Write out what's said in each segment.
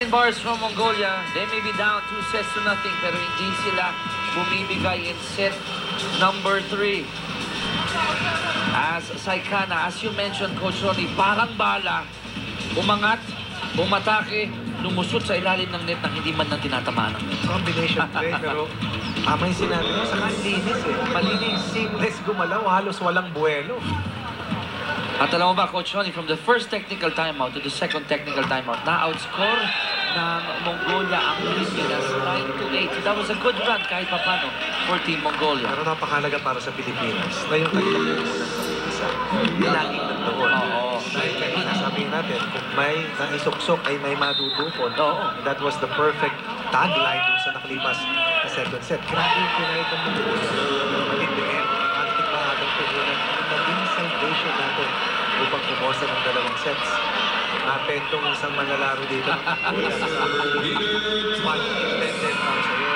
Bars from Mongolia, they may be down 2-0 pero hindi sila bumibigay in set number 3. As Saikana, as you mentioned, Coach Ronnie, parang bala, umangat, umatake, lumusot sa ilalim ng net nang hindi man nang tinatamaan ng net. Combination play, pero may sinabi mo, saka linis eh. Malinis, seamless gumalaw, halos walang buwelo. At alam mo ba, Coach Ronnie, from the first technical timeout to the second technical timeout, na-outscore ng Mongolia ang Pilipinas 9-8. That was a good run kahit papano for Team Mongolia. Pero napakalaga para sa Pilipinas na yung kanilang unang isa. Laging nandoon. Oo. Dahil kanina sabihin natin, kung may naisuksok ay may madudupon. Oo. That was the perfect tagline dun sa nakalipas na second set. Grabe yung pinahit ng Mongolia. In the end, ang ating maagang tugunan, naging salvation natin upang kumosa ng dalawang sets. Napentong isang manlalaro dito. Much intended para sa'yo.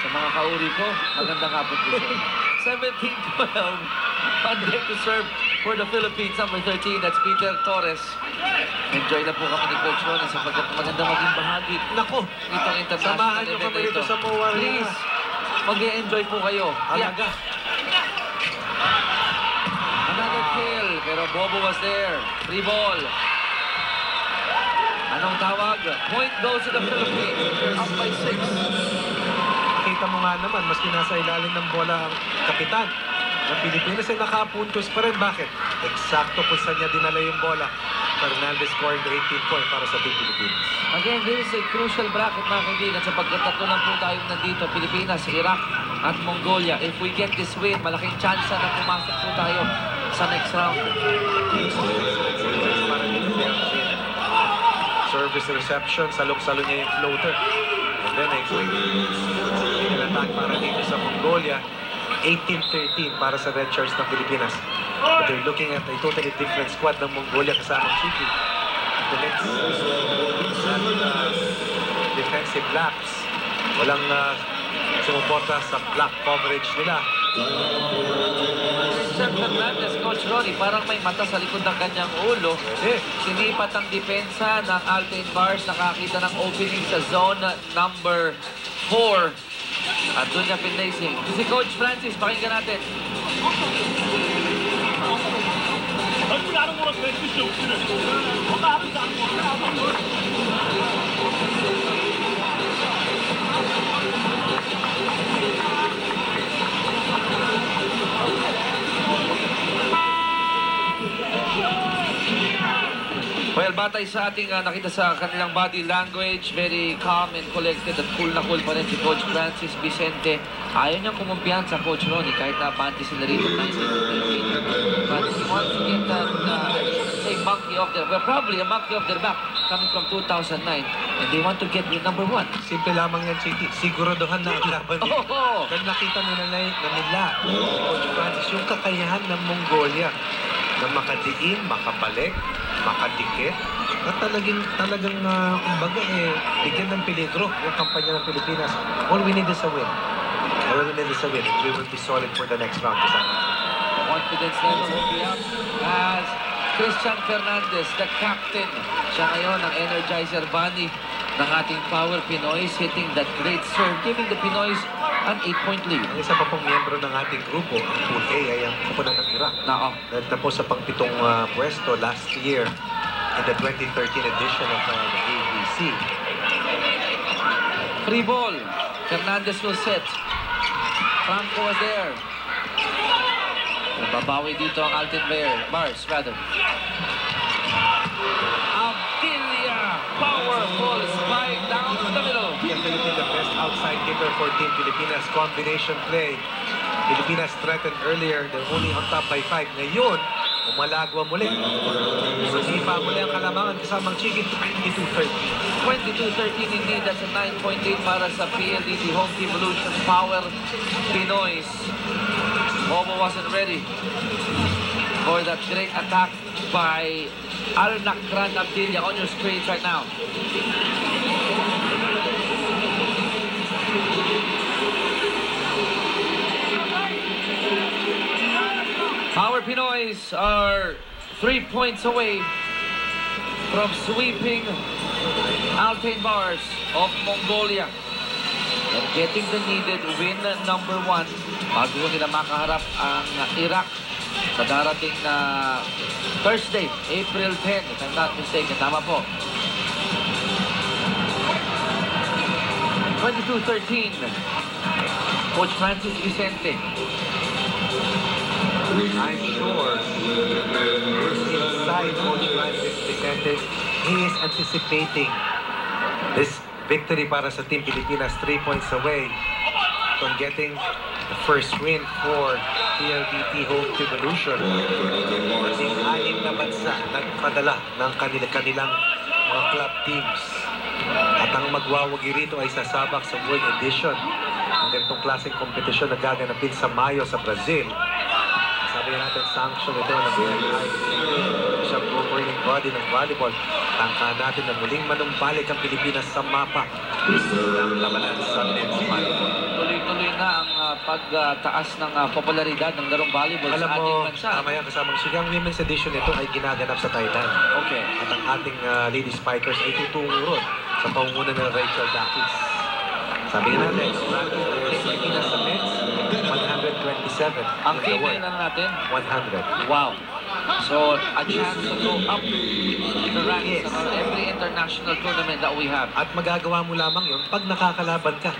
Sa mga kauri ko, magandang hapon po sa inyo. 17-12. On deck to serve for the Philippines, number 13. That's Peter Torres. Enjoy na po kami ni Coach Ronnie sapagkat maganda maging bahagi. Nako! Itong international Samahan nyo event kami na dito ito. sa MOA. Please, mag-e-enjoy po kayo. Alaga. Another kill, pero Bobo was there. Free ball. Anong tawag? Point goes to the Philippines. Up by 6. Kita mo nga naman, maski nasa ilalim ng bola ang kapitan ng Pilipinas ay nakapuntos pa rin. Bakit? Eksakto kung saan niya dinala yung bola. Fernandez scoring the 18 point para sa Team Pilipinas. Again, this is a crucial bracket, mga kaibigan, sapagkat tatlo lang po tayong nandito, Pilipinas, Iraq, at Mongolia. If we get this win, malaking chance na pumasok po tayo sa next round. Service reception, salok-salo niya yung floater. And then, attack para dito sa Mongolia. 18-13 para sa Red Shirts ng Pilipinas. But they're looking at a totally different squad ng Mongolia kasama Chiki. The next defensive laps. Walang sumuporta sa block coverage nila. Sir Fernandez, Coach Ronnie, parang may mata sa likod ng kanyang ulo. Sinipat ang depensa ng Altain Bars, nakakita ng opening sa zone number 4. At doon niya pinlacing. Si Coach Francis, pakinggan natin. Well, batay sa ating nakita sa kanilang body language, very calm and collected at cool na cool pa rin si Coach Francis Vicente. Ayaw niyang kumumpiyansa, Coach Ronnie, kahit napanti sila rito ng 19-18. But he wants to get that, say, monkey off their, well, probably a monkey off their back coming from 2009. And they want to get the number 1. Simple lamang yan, Chiki. Siguraduhan na ang laban nila. Dahil nakita nila Coach Francis, yung kakayahan ng Mongolia na makadiin, makabalik, makadikit, at talagang kumbaga bigyan ng peligro yung kampanya ng Pilipinas. All we need is a win. All we need is a win. We will be solid for the next round. Confidence level will be up as Christian Fernandez, the captain. Siya ngayon ang Energizer Bunny ng ating Power Pinoys, hitting that great serve, giving the Pinoys an 8-point lead. Ang isa pa pong miyembro ng ating grupo, ang Pool A, ay ang koponan ng Iraq. Tapos sa pang-pitong pwesto last year in the 2013 edition of the ABC. Free ball. Fernandez will set. Franco was there. Nababawi dito ang Altain Bars, rather. Abdilia, powerful spike down the middle. Definitely the best outside hitter for Team Pilipinas. Combination play. Pilipinas threatened earlier. They're only on top by 5. Ngayon, umalagwa muli. Sumipa muli ang kalamangan kasamang Chiki. 22-13. 22-13 indeed. That's a 9.8 para sa PLDT Home Evolution Power Pinoys. Bobo wasn't ready for that great attack by Al-Nakran Abdilia on your screens right now. Power Pinoys are 3 points away from sweeping Altain Bars of Mongolia. And getting the needed win number 1 bago nila makaharap ang Iraq sa darating na Thursday, April 10, if I'm not mistaken. Tama po. 22-13. Coach Francis Vicente. I'm sure inside Coach Francis Vicente, he is anticipating this victory para sa Team Pilipinas, 3 points away from getting the first win for PLDT Home Revolution. Kasing 6 na bansa nagpadala ng kanilang mga club teams. At ang magwawagi rito ay sasabak sa World Edition ng ganitong klaseng kompetisyon na gaganapin sa Mayo sa Brazil. Sabi natin, sanction ito ng sa governing body ng volleyball. Tangka natin na muling manumbalik ang Pilipinas sa mapa ng labanan sa men's volleyball. Tuloy-tuloy na ang pagtaas ng popularidad ng larong volleyball Alam sa ating mo, bansa. mamaya kasamang sigang women's edition ito ay ginaganap sa Thailand. Okay. At ang ating lady spikers ay tutungo ron sa pangunguna ng Rachel Dakis. Sabi nga natin, Pilipinas sa men's, 127. Ang female na natin, 100. wow. So, a chance to go up the ranks Yes. on every international tournament that we have. At magagawa mo lamang yun pag nakakalaban ka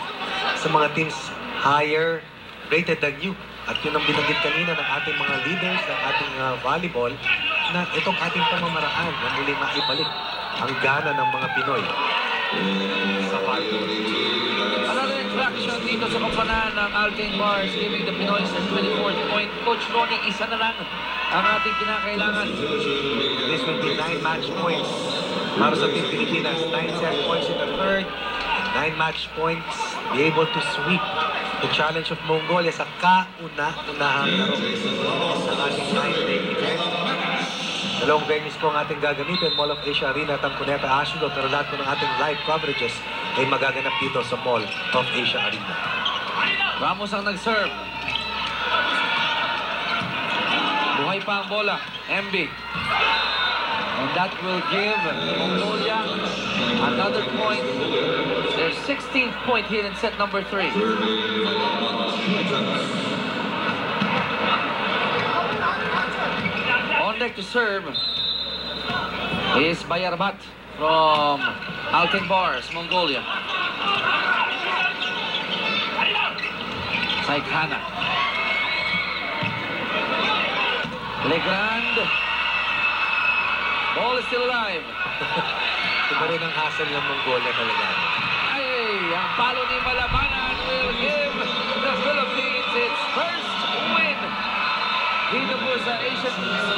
sa mga teams higher rated than you. At yun ang binanggit kanina ng ating mga leaders ng ating volleyball na itong ating pamamaraan na muling maibalik ang gana ng mga Pinoy sa volleyball. Another interaction dito sa kampanan ng Altain Bars, giving the Pinoy their 24th point. Coach Ronnie, isa na lang ang ating kinakailangan. This will be 9 match points para sa Team Pilipinas. 9 set points in the third. 9 match points. Be able to sweep the challenge of Mongolia sa kauna-unahang laro ng ating 9-day event. Dalawang venues po ang ating gagamitin, Mall of Asia Arena at ang Cuneta Ashudo, pero lahat po ng ating live coverages ay magaganap dito sa Mall of Asia Arena. Ramos ang nag-serve. Buhay pa ang bola. MB. And that will give Mongolia another point. Their 16th point here in set number 3. On deck to serve is Bayarbat from Altain Bars, Mongolia. Saikana. Legrand. Ball is still alive. Iba rin ang hassle ng Mongolia talaga. Ay, ang palo ni Malabanan will give the Philippines its first win. Dito po sa Asian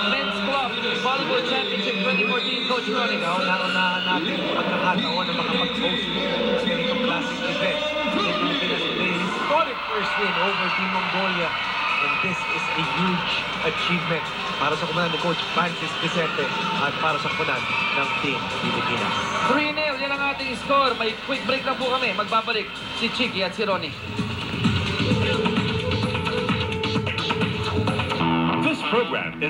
Men's Club Volleyball Championship 2014, Coach Ronnie. Kauna-unahan natin ang pagkakataon na makapag-host sa ganitong classic event. Sa Pilipinas today, historic first win over Team Mongolia. And this is a huge achievement para sa kumanan ni Coach Francis Vicente at para sa kumanan ng Team Pilipinas. 3-0, yan ang ating score. May quick break na po kami. Magbabalik si Chiki at si Ronnie. This program is